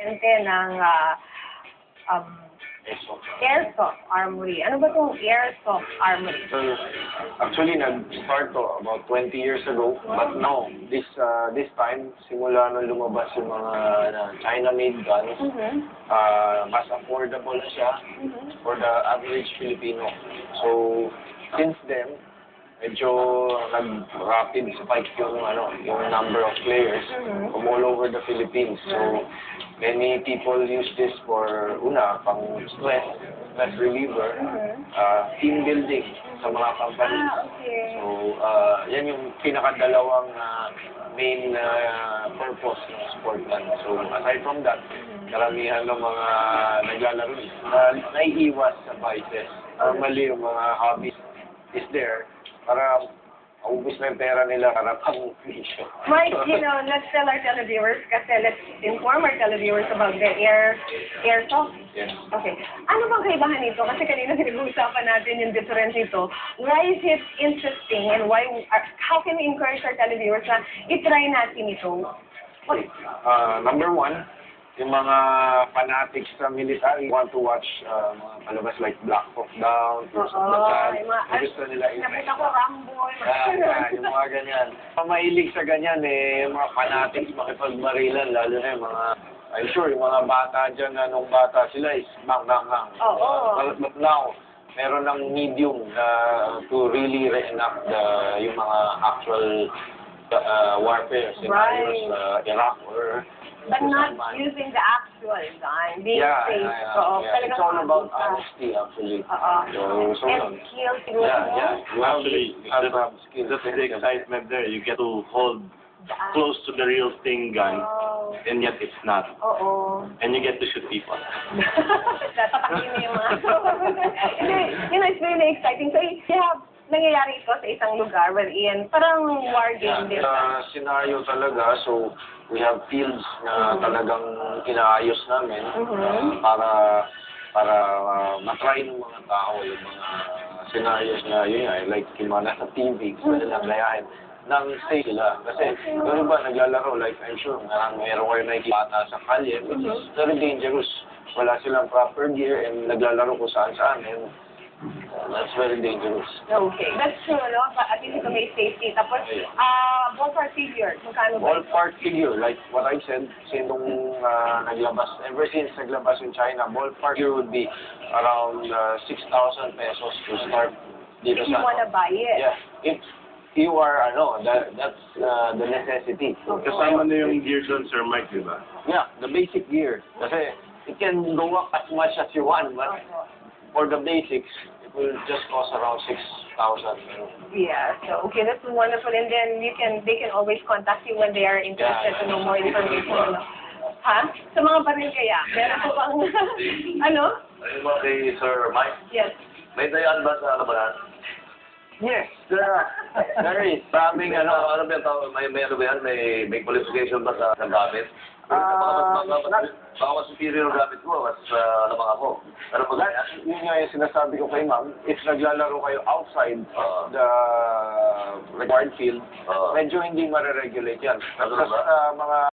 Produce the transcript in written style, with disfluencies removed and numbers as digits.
presidente ng Airsoft Armory. Ano ba itong Airsoft Armory? Actually, nag-start to about 20 years ago. But no, this time, simula nung lumabas yung mga China-made guns, mas affordable na siya for the average Filipino. So, since then, medyo nag-rapid spike yung number of players from all over the Philippines. So, many people use this for, pang stress reliever, team building sa mga companies. So, yan yung pinakadalawang main purpose ng sport gun. So, aside from that, karamihan ng mga naglalaro naiiwas sa vices. Normally, yung mga hobbies is there para maubos na yung pera nila para pang mission. Mike, let's tell our televiewers kasi let's inform our televiewers about the Airsoft. Yes. Okay. Ano bang kaibahan nito? Kasi kanina pinag-uusapan natin yung difference nito. Why is it interesting and how can we encourage our televiewers na itry natin ito? Number one, yung mga fanatics sa military want to watch mga palabas like Black Hawk Down, Force of the Sun. Gusto nila nakita ko Rambo. Yung mga ganyan. Mahilig sa ganyan yung mga fanatics makipagmarilan, lalo na yung mga, I'm sure, yung mga bata dyan na nung bata sila is bang. But now, meron ng medium to really reenact yung mga actual warfare scenarios sa Iraq or but not using the actual gun, being safe. It's all about honesty, actually. And skills. You actually have skills. That's the excitement there. You get to hold close to the real thing gun, and yet it's not. And you get to shoot people. Tatapakin mo yung mga... It's really exciting. So, nangyayari ito sa isang lugar wherein parang war game din. Scenario talaga. So, we have fields na talagang inaayos namin para matry ng mga tao yung mga scenarios na like yung mga nasa TV, gusto nilang gayahin nang safe sila. Kasi, naglalaro, like I'm sure, meron kayo nakikita sa kalye, which is very dangerous. Wala silang proper gear and naglalaro kung saan-saan. And that's very dangerous. Okay. That's true, no? At least ito may safety. Tapos, ballpark figure, magkano ba? Ballpark figure, like what I said, nung ever since naglabas in China, ballpark figure would be around 6,000 pesos to start dito if you wanna buy it. Yeah. If you are, that's the necessity. Kasama na yung gear doon, Sir Mike, di ba? Yeah, the basic gear. Kasi it can go up as much as you want, but for the basics, it will just cost around 6,000. Yeah. So okay, that's wonderful. And then they can always contact you when they are interested to know more information. Sa mga baril kaya? Meron po bang Kay Sir Mike? Yes. May dayaan ba sa labanan? Yes, there is. Maraming May qualification ba sa gamit? Baka mas superior ang gamit ko, mas lamang ako. Ano ba ganyan? Yun nga yung sinasabi ko kay ma'am, if naglalaro kayo outside the required field, medyo hindi mariregulate yan. Tapos mga